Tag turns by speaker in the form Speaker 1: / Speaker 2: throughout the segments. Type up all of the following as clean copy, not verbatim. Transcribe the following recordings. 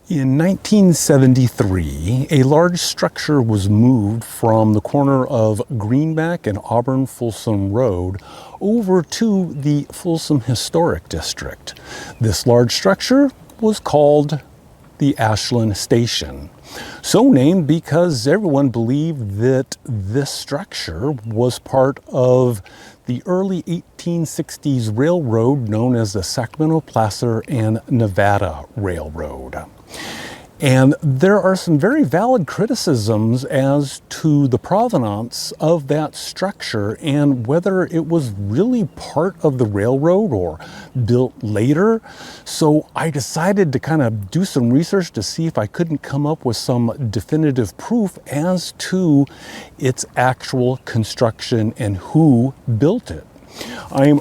Speaker 1: In 1973, a large structure was moved from the corner of Greenback and Auburn Folsom Road over to the Folsom Historic District. This large structure was called the Ashland Station. So named because everyone believed that this structure was part of the early 1860s railroad known as the Sacramento, Placer, and Nevada Railroad. And there are some very valid criticisms as to the provenance of that structure and whether it was really part of the railroad or built later. So I decided to kind of do some research to see if I couldn't come up with some definitive proof as to its actual construction and who built it. I'm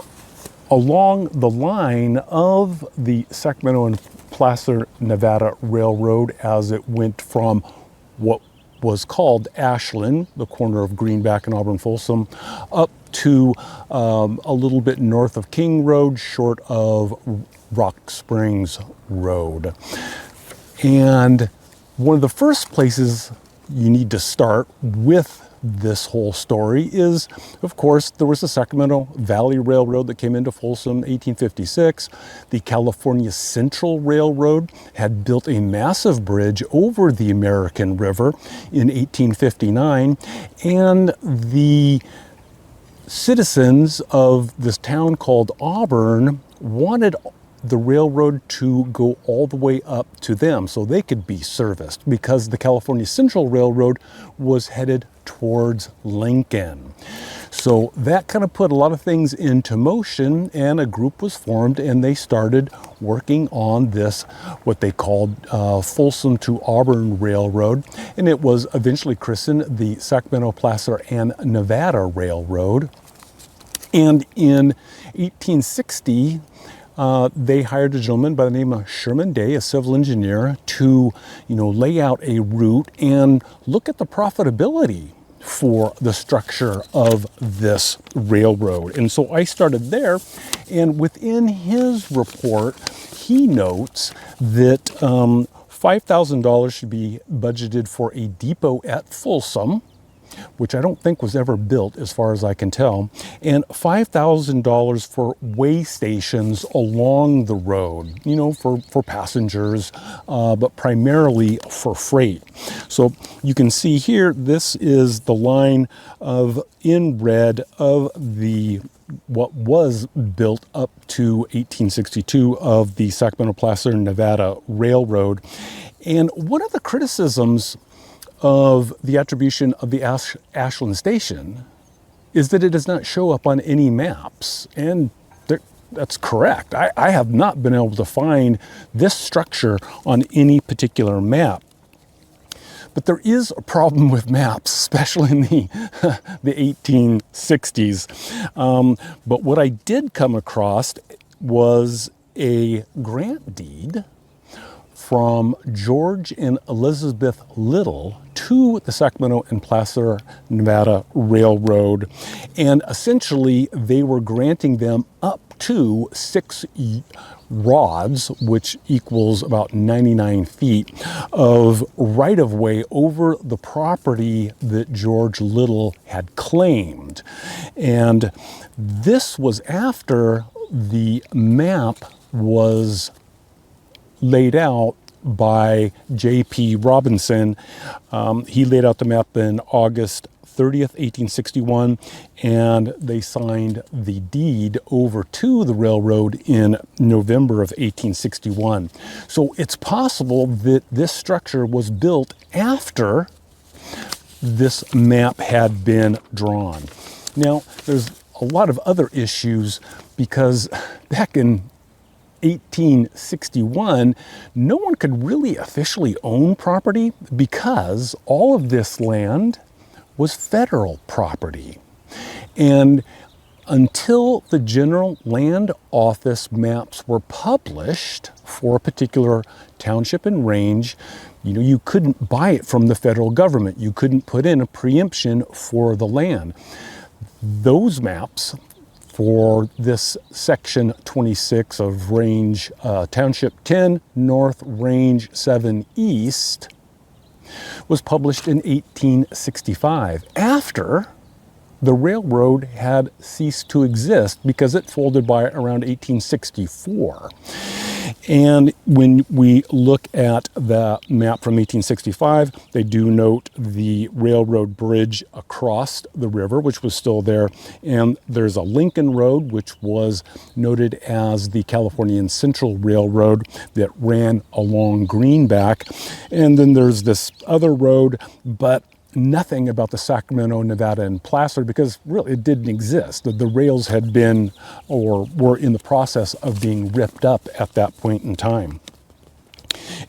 Speaker 1: along the line of the Sacramento and Placer, Nevada Railroad as it went from what was called Ashlin, the corner of Greenback and Auburn Folsom, up to a little bit north of King Road, short of Rock Springs Road. And one of the first places you need to start with this whole story is, of course, there was the Sacramento Valley Railroad that came into Folsom in 1856. The California Central Railroad had built a massive bridge over the American River in 1859, and the citizens of this town called Auburn wanted the railroad to go all the way up to them so they could be serviced, because the California Central Railroad was headed towards Lincoln. So that kind of put a lot of things into motion, and a group was formed and they started working on this, what they called Folsom to Auburn Railroad, and it was eventually christened the Sacramento, Placer, and Nevada Railroad. And in 1860, they hired a gentleman by the name of Sherman Day, a civil engineer, to, lay out a route and look at the profitability for the structure of this railroad. And so I started there, and within his report, he notes that $5,000 should be budgeted for a depot at Folsom, which I don't think was ever built as far as I can tell, and $5,000 for way stations along the road, for passengers, but primarily for freight. So you can see here, this is the line in red of what was built up to 1862 of the Sacramento, Placer, Nevada Railroad. And one of the criticisms of the attribution of the Ashland Station is that it does not show up on any maps. And that's correct. I have not been able to find this structure on any particular map. But there is a problem with maps, especially in the 1860s. But what I did come across was a grant deed from George and Elizabeth Little to the Sacramento and Placer, Nevada Railroad. And essentially, they were granting them up to 6 rods, which equals about 99 feet, of right-of-way over the property that George Little had claimed. And this was after the map was laid out by J.P. Robinson. He laid out the map in August 30th, 1861, and they signed the deed over to the railroad in November of 1861. So it's possible that this structure was built after this map had been drawn. Now, there's a lot of other issues, because back in 1861, no one could really officially own property because all of this land was federal property. And until the General Land Office maps were published for a particular township and range, you couldn't buy it from the federal government. You couldn't put in a preemption for the land. Those maps for this section 26 of Range Township 10 North, Range 7 East, was published in 1865, after the railroad had ceased to exist because it folded by around 1864. And when we look at the map from 1865, they do note the railroad bridge across the river, which was still there. And there's a Lincoln Road, which was noted as the Californian Central Railroad that ran along Greenback. And then there's this other road, but nothing about the Sacramento, Nevada, and Placer, because really it didn't exist. The rails had been or were in the process of being ripped up at that point in time.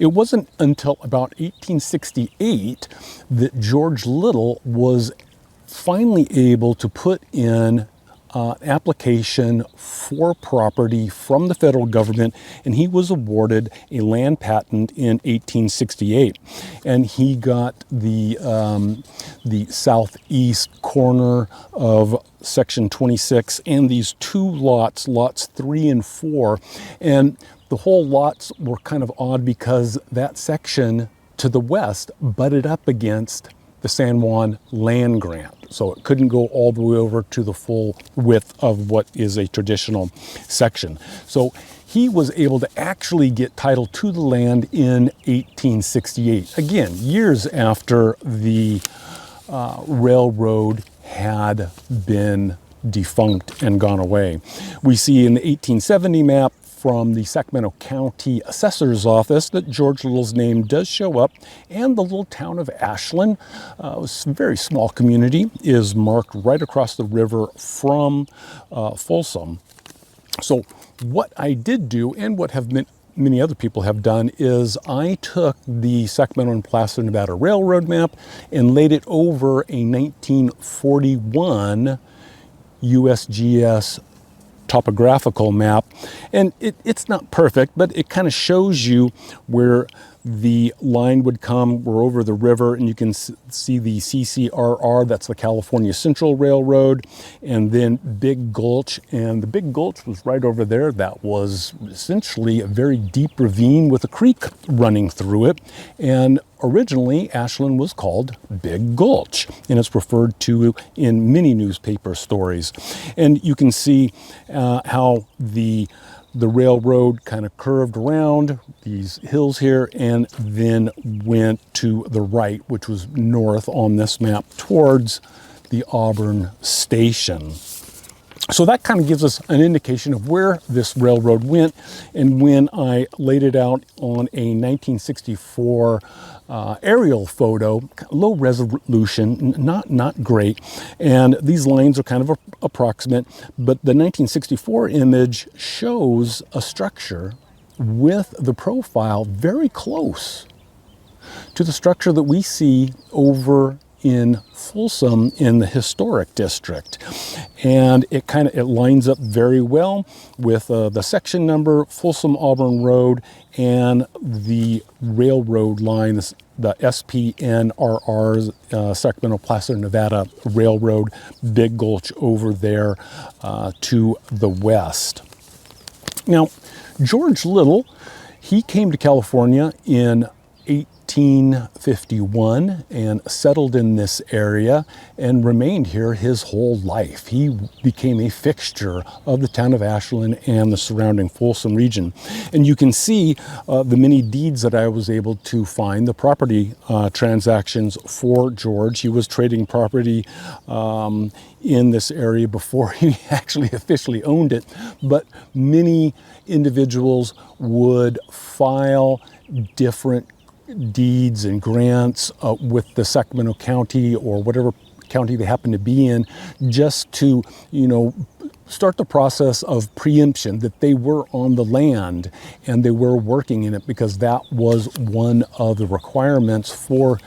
Speaker 1: It wasn't until about 1868 that George Little was finally able to put in application for property from the federal government, and he was awarded a land patent in 1868. And he got the southeast corner of section 26 and these two lots, lots 3 and 4. And the whole lots were kind of odd because that section to the west butted up against the San Juan land grant. So it couldn't go all the way over to the full width of what is a traditional section. So he was able to actually get title to the land in 1868. Again, years after the railroad had been defunct and gone away. We see in the 1870 map from the Sacramento County Assessor's Office that George Little's name does show up, and the little town of Ashlin, a very small community, is marked right across the river from Folsom. So what I did do, and what many other people have done, is I took the Sacramento and Placer, Nevada Railroad map and laid it over a 1941 USGS topographical map, and it's not perfect, but it kind of shows you where the line would come. We're over the river, and you can see the CCRR, that's the California Central Railroad, and then Big Gulch, and the Big Gulch was right over there. That was essentially a very deep ravine with a creek running through it, and originally Ashlin was called Big Gulch, and it's referred to in many newspaper stories. And you can see how the railroad kind of curved around these hills here and then went to the right, which was north on this map, towards the Auburn Station. So that kind of gives us an indication of where this railroad went. And when I laid it out on a 1964 aerial photo, low resolution, not great, and these lines are kind of approximate, but the 1964 image shows a structure with the profile very close to the structure that we see over in Folsom in the historic district. And it lines up very well with the section number, Folsom Auburn Road, and the railroad line, the SPNRR, Sacramento Placer, Nevada Railroad, Big Gulch over there to the west. Now, George Little, he came to California in 1851 and settled in this area and remained here his whole life. He became a fixture of the town of Ashland and the surrounding Folsom region. And you can see the many deeds that I was able to find, the property transactions for George. He was trading property in this area before he actually officially owned it, but many individuals would file different deeds and grants with the Sacramento County or whatever county they happen to be in, just to, start the process of preemption, that they were on the land and they were working in it, because that was one of the requirements for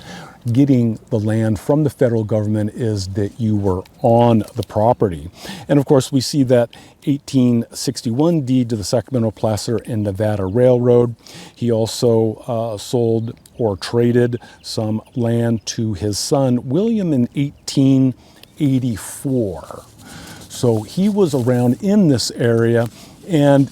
Speaker 1: getting the land from the federal government, is that you were on the property. And of course, we see that 1861 deed to the Sacramento, Placer, and Nevada Railroad. He also sold or traded some land to his son, William, in 1884. So he was around in this area, and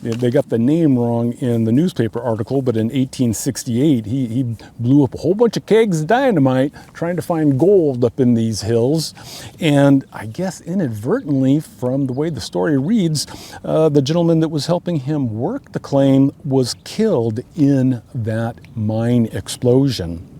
Speaker 1: they got the name wrong in the newspaper article, but in 1868, he blew up a whole bunch of kegs of dynamite trying to find gold up in these hills. And I guess inadvertently, from the way the story reads, the gentleman that was helping him work the claim was killed in that mine explosion.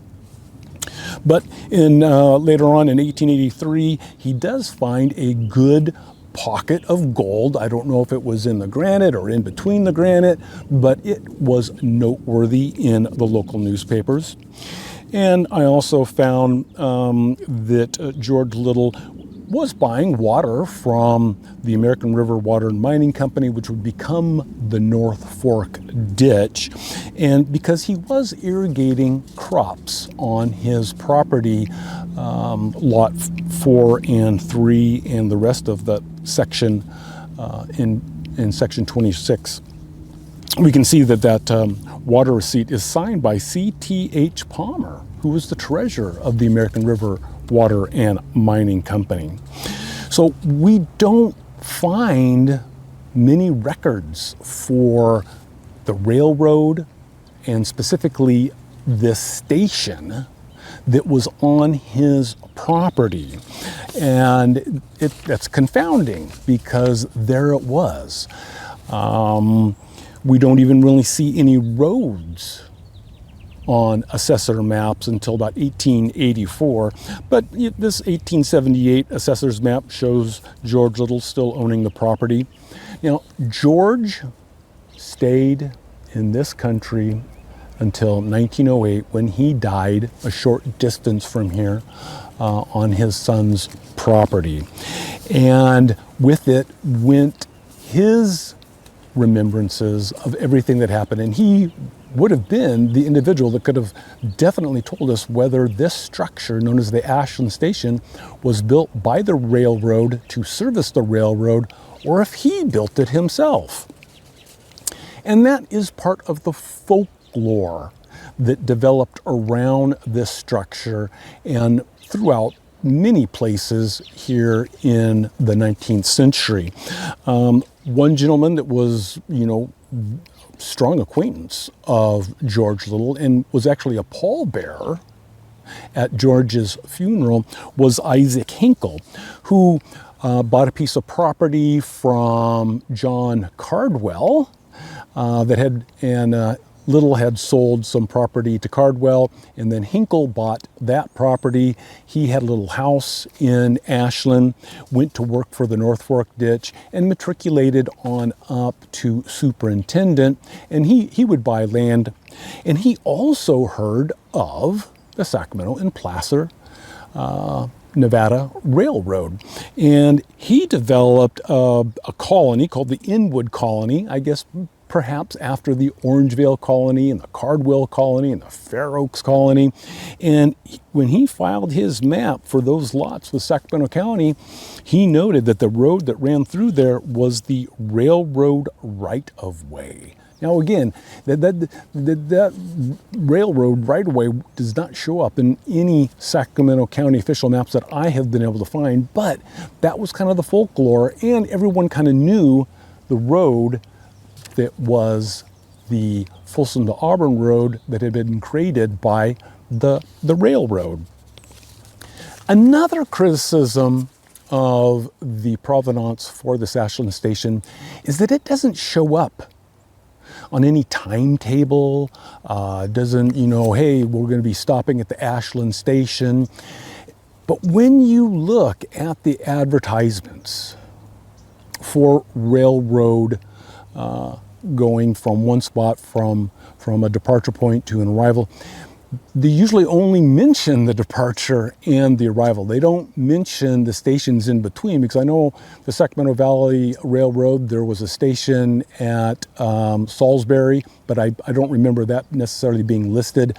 Speaker 1: But later on in 1883, he does find a good pocket of gold. I don't know if it was in the granite or in between the granite, but it was noteworthy in the local newspapers. And I also found that George Little was buying water from the American River Water and Mining Company, which would become the North Fork Ditch. And because he was irrigating crops on his property, lot 4 and 3 and the rest of the section in section 26, we can see that water receipt is signed by C.T.H. Palmer, who was the treasurer of the American River Water and Mining Company. So we don't find many records for the railroad, and specifically this station that was on his property. And that's confounding, because there it was. We don't even really see any roads on assessor maps until about 1884. But this 1878 assessor's map shows George Little still owning the property. Now, George stayed in this country until 1908, when he died a short distance from here on his son's property. And with it went his remembrances of everything that happened. And he would have been the individual that could have definitely told us whether this structure, known as the Ashland Station, was built by the railroad to service the railroad, or if he built it himself. And that is part of the folklore that developed around this structure and throughout many places here in the 19th century. One gentleman that was, strong acquaintance of George Little and was actually a pallbearer at George's funeral was Isaac Hinkle, who bought a piece of property from John Cardwell Little had sold some property to Cardwell, and then Hinkle bought that property. He had a little house in Ashlin, went to work for the North Fork Ditch, and matriculated on up to superintendent, and he would buy land. And he also heard of the Sacramento and Placer, Nevada Railroad. And he developed a colony called the Inwood Colony, I guess perhaps after the Orangevale Colony and the Cardwell Colony and the Fair Oaks Colony. And when he filed his map for those lots with Sacramento County, he noted that the road that ran through there was the railroad right-of-way. Now again, that railroad right-of-way does not show up in any Sacramento County official maps that I have been able to find, but that was kind of the folklore, and everyone kind of knew the road that was the Folsom to Auburn Road that had been created by the railroad. Another criticism of the provenance for this Ashland Station is that it doesn't show up on any timetable, doesn't, hey, we're going to be stopping at the Ashland Station. But when you look at the advertisements for railroad going from one spot from a departure point to an arrival, they usually only mention the departure and the arrival. They don't mention the stations in between, because I know the Sacramento Valley Railroad, there was a station at Salisbury, but I don't remember that necessarily being listed.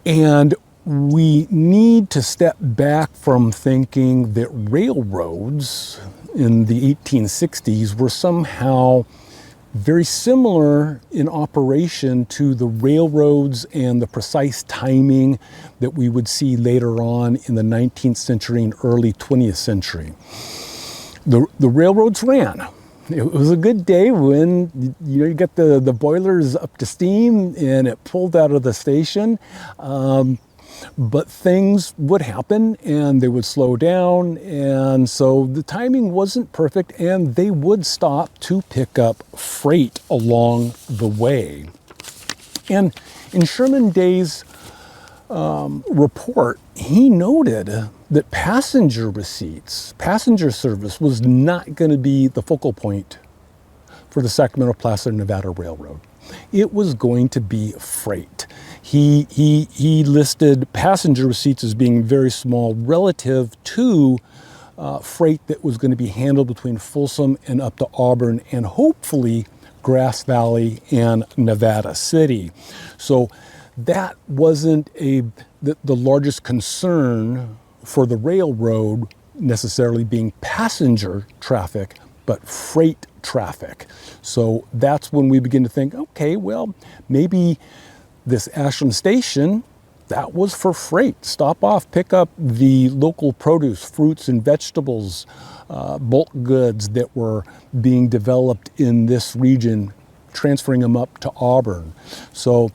Speaker 1: And we need to step back from thinking that railroads in the 1860s were somehow very similar in operation to the railroads and the precise timing that we would see later on in the 19th century and early 20th century. the railroads ran. It was a good day when you get the boilers up to steam and it pulled out of the station. But things would happen and they would slow down, and so the timing wasn't perfect, and they would stop to pick up freight along the way. And in Sherman Day's report, he noted that passenger receipts, passenger service was not going to be the focal point for the Sacramento Placer Nevada Railroad. It was going to be freight. He listed passenger receipts as being very small relative to freight that was going to be handled between Folsom and up to Auburn, and hopefully Grass Valley and Nevada City. So that wasn't the largest concern for the railroad necessarily being passenger traffic, but freight traffic. So that's when we begin to think, okay, well, maybe this Ashland Station, that was for freight. Stop off, pick up the local produce, fruits and vegetables, bulk goods that were being developed in this region, transferring them up to Auburn. So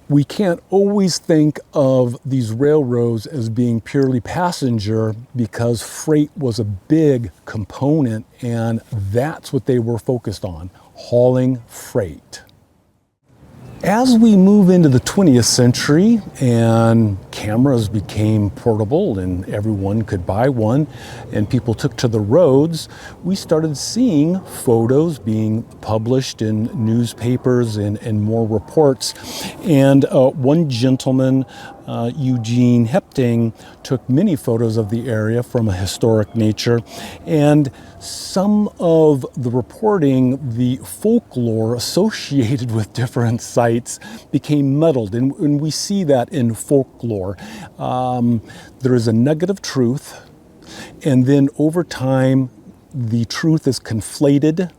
Speaker 1: we can't always think of these railroads as being purely passenger, because freight was a big component, and that's what they were focused on, hauling freight. As we move into the 20th century and cameras became portable and everyone could buy one and people took to the roads, we started seeing photos being published in newspapers and more reports. And one gentleman, Eugene Hepting, took many photos of the area from a historic nature, and some of the reporting, the folklore associated with different sites became muddled, and we see that in folklore. There is a nugget of truth, and then over time the truth is conflated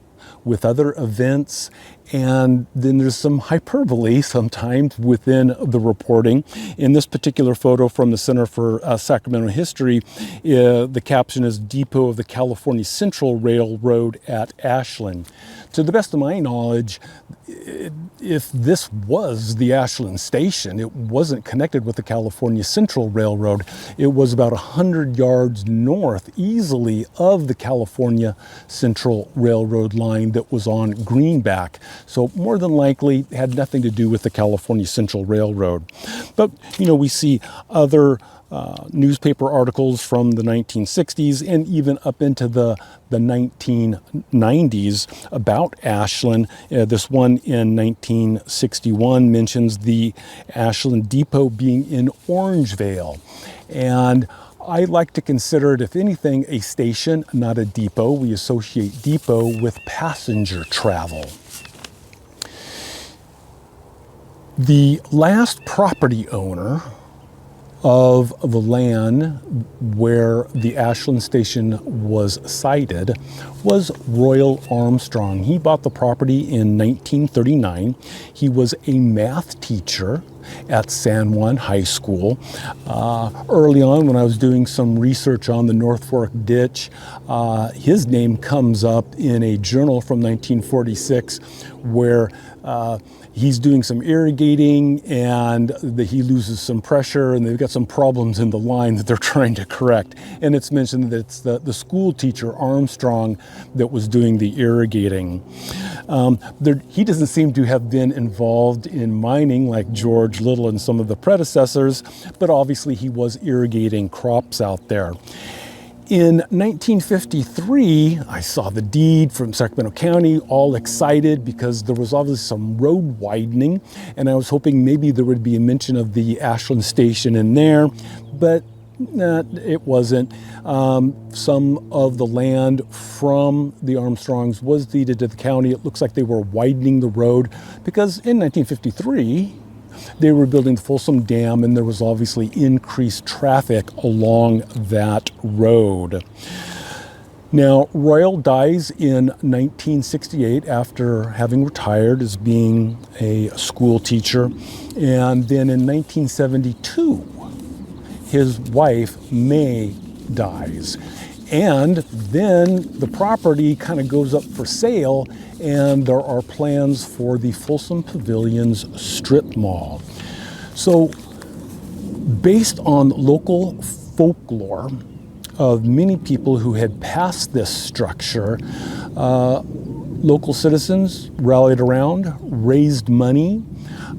Speaker 1: with other events, and then there's some hyperbole sometimes within the reporting. In this particular photo from the Center for Sacramento History, the caption is "Depot of the California Central Railroad at Ashlin." To the best of my knowledge, if this was the Ashland Station, it wasn't connected with the California Central Railroad. It was about 100 yards north easily of the California Central Railroad line that was on Greenback. So more than likely had nothing to do with the California Central Railroad. But, we see other newspaper articles from the 1960s and even up into the 1990s about Ashland. This one in 1961 mentions the Ashland Depot being in Orangevale. And I like to consider it, if anything, a station, not a depot. We associate depot with passenger travel. The last property owner of the land where the Ashland Station was sited was Royal Armstrong. He bought the property in 1939. He was a math teacher at San Juan High School. Early on, when I was doing some research on the North Fork Ditch, his name comes up in a journal from 1946 where he's doing some irrigating and he loses some pressure, and they've got some problems in the line that they're trying to correct. And it's mentioned that it's the school teacher, Armstrong, that was doing the irrigating. He doesn't seem to have been involved in mining like George Little and some of the predecessors, but obviously he was irrigating crops out there. In 1953, I saw the deed from Sacramento County, all excited because there was obviously some road widening, and I was hoping maybe there would be a mention of the Ashland Station in there, but it wasn't. Some of the land from the Armstrongs was deeded to the county. It looks like they were widening the road because in 1953, they were building the Folsom Dam, and there was obviously increased traffic along that road. Now, Royal dies in 1968 after having retired as being a school teacher. And then in 1972, his wife, May, dies. And then the property kind of goes up for sale, and there are plans for the Folsom Pavilion's strip mall. So based on local folklore of many people who had passed this structure, local citizens rallied around, raised money,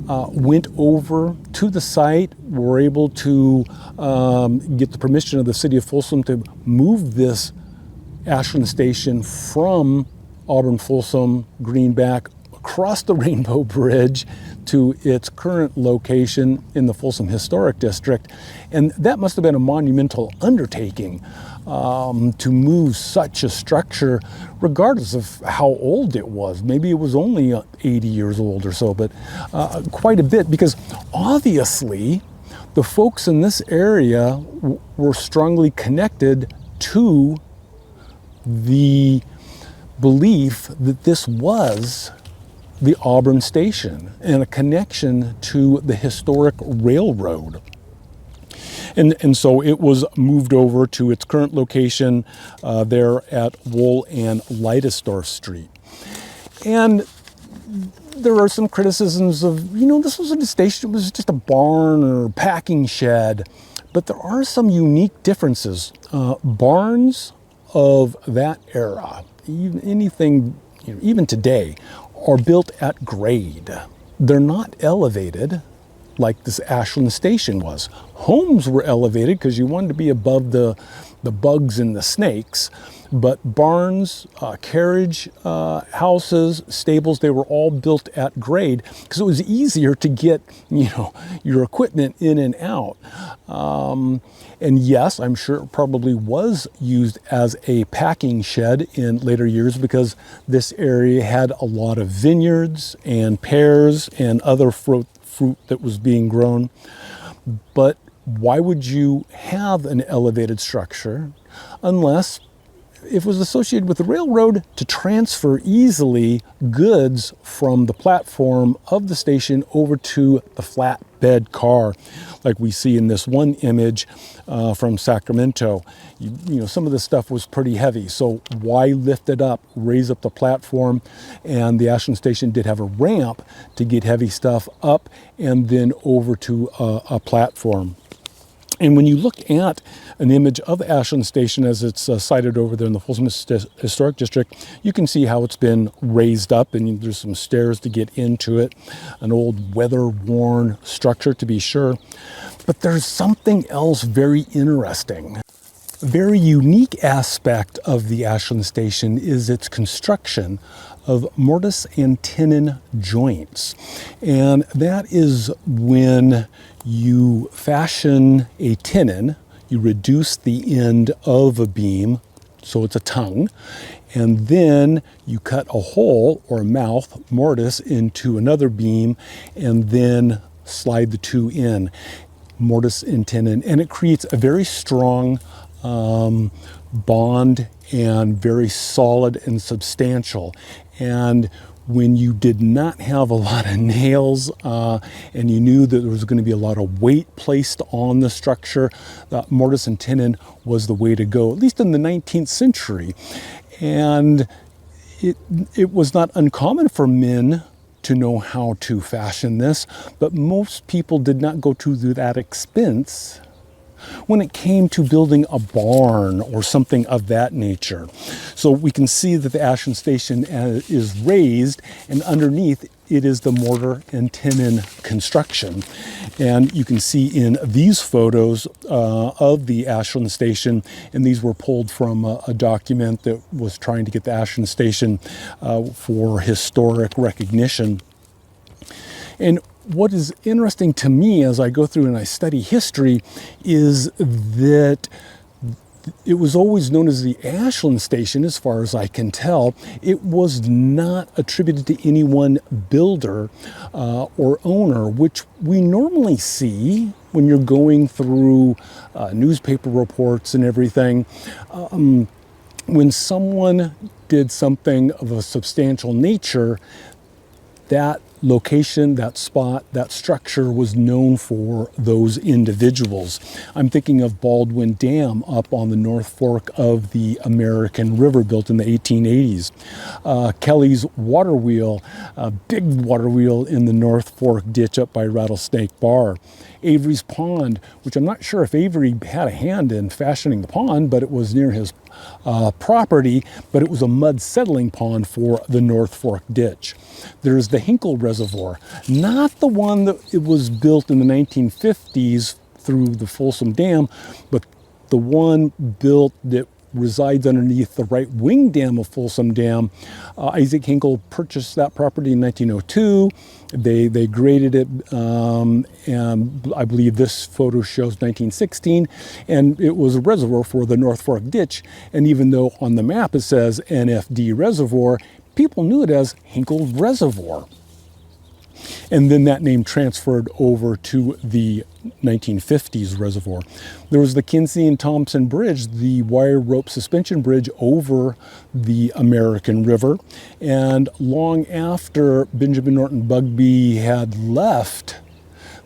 Speaker 1: went over to the site, were able to get the permission of the city of Folsom to move this Ashland Station from Auburn, Folsom, Greenback, across the Rainbow Bridge to its current location in the Folsom Historic District. And that must have been a monumental undertaking to move such a structure, regardless of how old it was. Maybe it was only 80 years old or so, but quite a bit, because obviously the folks in this area were strongly connected to the belief that this was the Auburn Station and a connection to the historic railroad. And so it was moved over to its current location there at Wool and Leidesdorf Street. And there are some criticisms of, this wasn't a station, it was just a barn or packing shed. But there are some unique differences. Barns of that era, even today, are built at grade. They're not elevated like this Ashland Station was. Homes were elevated because you wanted to be above the bugs and the snakes, but barns, carriage houses, stables, they were all built at grade because it was easier to get, your equipment in and out. And yes, I'm sure it probably was used as a packing shed in later years because this area had a lot of vineyards and pears and other fruit that was being grown. But why would you have an elevated structure unless it was associated with the railroad to transfer easily goods from the platform of the station over to the flatbed car, like we see in this one image from Sacramento. Some of the stuff was pretty heavy, so why lift it up, raise up the platform? And the Ashland Station did have a ramp to get heavy stuff up and then over to a platform. And when you look at an image of Ashland Station as it's sited over there in the Folsom Historic District, you can see how it's been raised up, and there's some stairs to get into it, an old weather-worn structure to be sure. But there's something else very interesting. A very unique aspect of the Ashland Station is its construction of mortise and tenon joints. And that is when you fashion a tenon, you reduce the end of a beam, so it's a tongue, and then you cut a hole or a mouth mortise into another beam and then slide the two in, mortise and tenon, and it creates a very strong bond and very solid and substantial. And when you did not have a lot of nails and you knew that there was going to be a lot of weight placed on the structure, mortise and tenon was the way to go, at least in the 19th century. And it was not uncommon for men to know how to fashion this, but most people did not go to that expense when it came to building a barn or something of that nature. So we can see that the Ashland Station is raised, and underneath it is the mortar and tenon construction. And you can see in these photos of the Ashland Station, and these were pulled from a document that was trying to get the Ashland Station for historic recognition. And what is interesting to me as I go through and I study history is that it was always known as the Ashland Station, as far as I can tell. It was not attributed to any one builder or owner, which we normally see when you're going through newspaper reports and everything. When someone did something of a substantial nature, that location, that spot, that structure was known for those individuals. I'm thinking of Baldwin Dam up on the North Fork of the American River, built in the 1880s. Kelly's water wheel, a big water wheel in the North Fork ditch up by Rattlesnake Bar. Avery's Pond, which I'm not sure if Avery had a hand in fashioning the pond, but it was near his property, but it was a mud settling pond for the North Fork ditch. There's the Hinkle Reservoir, not the one that it was built in the 1950s through the Folsom Dam, but the one built that resides underneath the right wing dam of Folsom Dam. Isaac Hinkle purchased that property in 1902. They graded it, and I believe this photo shows 1916, and it was a reservoir for the North Fork ditch. And even though on the map it says NFD Reservoir, people knew it as Hinkle Reservoir. And then that name transferred over to the 1950s reservoir. There was the Kinsey and Thompson Bridge, the wire rope suspension bridge over the American River. And long after Benjamin Norton Bugbee had left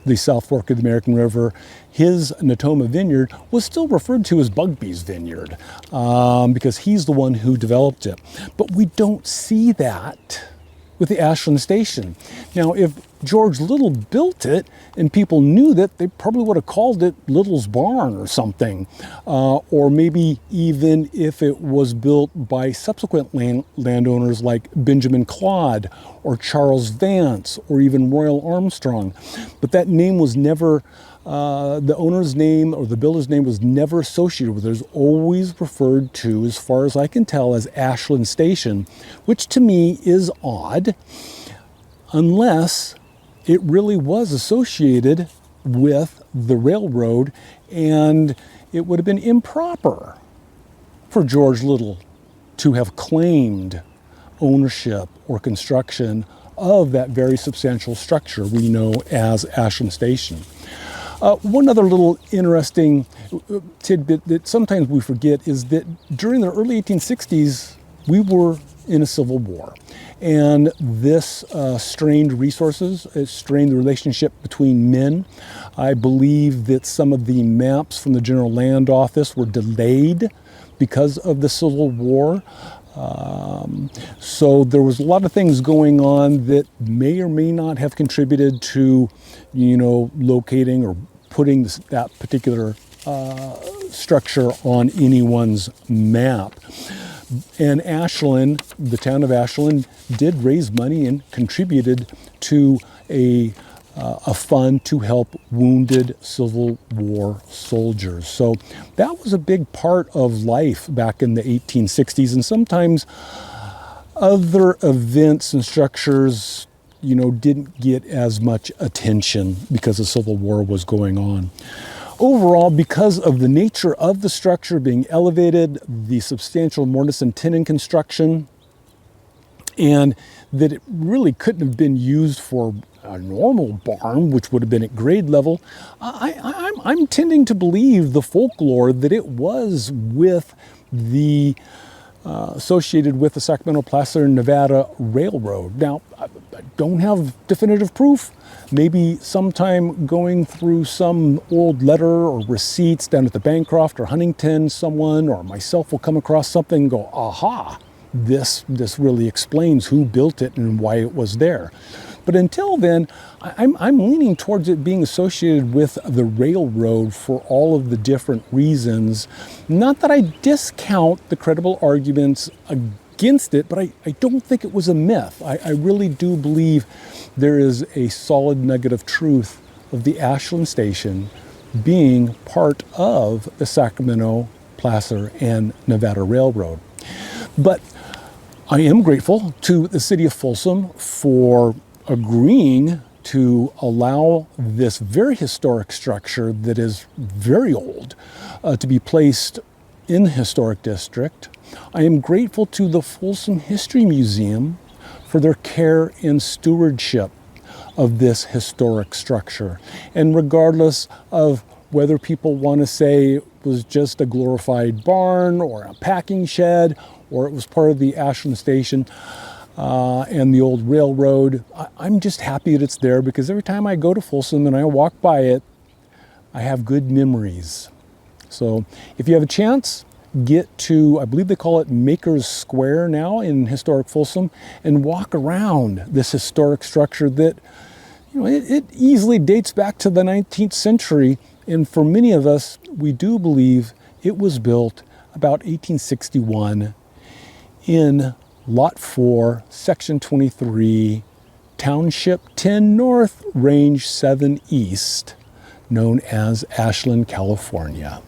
Speaker 1: the South Fork of the American River, his Natoma Vineyard was still referred to as Bugbee's Vineyard because he's the one who developed it. But we don't see that with the Ashland Station. Now, if George Little built it and people knew that, they probably would have called it Little's Barn or something. Or maybe even if it was built by subsequent landowners like Benjamin Claude or Charles Vance or even Royal Armstrong. But that name was never, the owner's name or the builder's name was never associated with it. It was always referred to, as far as I can tell, as Ashland Station, which to me is odd, unless it really was associated with the railroad, and it would have been improper for George Little to have claimed ownership or construction of that very substantial structure we know as Ashland Station. One other little interesting tidbit that sometimes we forget is that during the early 1860s, we were in a civil war. And this strained resources, it strained the relationship between men. I believe that some of the maps from the General Land Office were delayed because of the Civil War. So there was a lot of things going on that may or may not have contributed to, locating or putting that particular structure on anyone's map. And Ashlin, the town of Ashlin, did raise money and contributed to a fund to help wounded Civil War soldiers. So that was a big part of life back in the 1860s. And sometimes other events and structures, didn't get as much attention because the Civil War was going on. Overall, because of the nature of the structure being elevated, the substantial mortise and tenon construction, and that it really couldn't have been used for a normal barn, which would have been at grade level, I'm tending to believe the folklore that it was with the associated with the Sacramento, Placer, Nevada Railroad. Now, I don't have definitive proof. Maybe sometime going through some old letter or receipts down at the Bancroft or Huntington, someone or myself will come across something and go, aha, this really explains who built it and why it was there. But until then, I'm leaning towards it being associated with the railroad for all of the different reasons. Not that I discount the credible arguments against it, but I don't think it was a myth. I really do believe there is a solid nugget of truth of the Ashland Station being part of the Sacramento, Placer, and Nevada Railroad. But I am grateful to the city of Folsom for agreeing to allow this very historic structure that is very old to be placed in the historic district. I am grateful to the Folsom History Museum for their care and stewardship of this historic structure. And regardless of whether people want to say it was just a glorified barn or a packing shed or it was part of the Ashland Station, and the old railroad. I'm just happy that it's there because every time I go to Folsom and I walk by it, I have good memories. So if you have a chance, get to, I believe they call it Maker's Square now in historic Folsom, and walk around this historic structure that, it easily dates back to the 19th century. And for many of us, we do believe it was built about 1861 in Lot 4, Section 23, Township 10 North, Range 7 East, known as Ashland, California.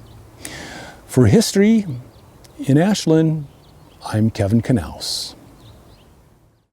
Speaker 1: For History in Ashland, I'm Kevin Knaus.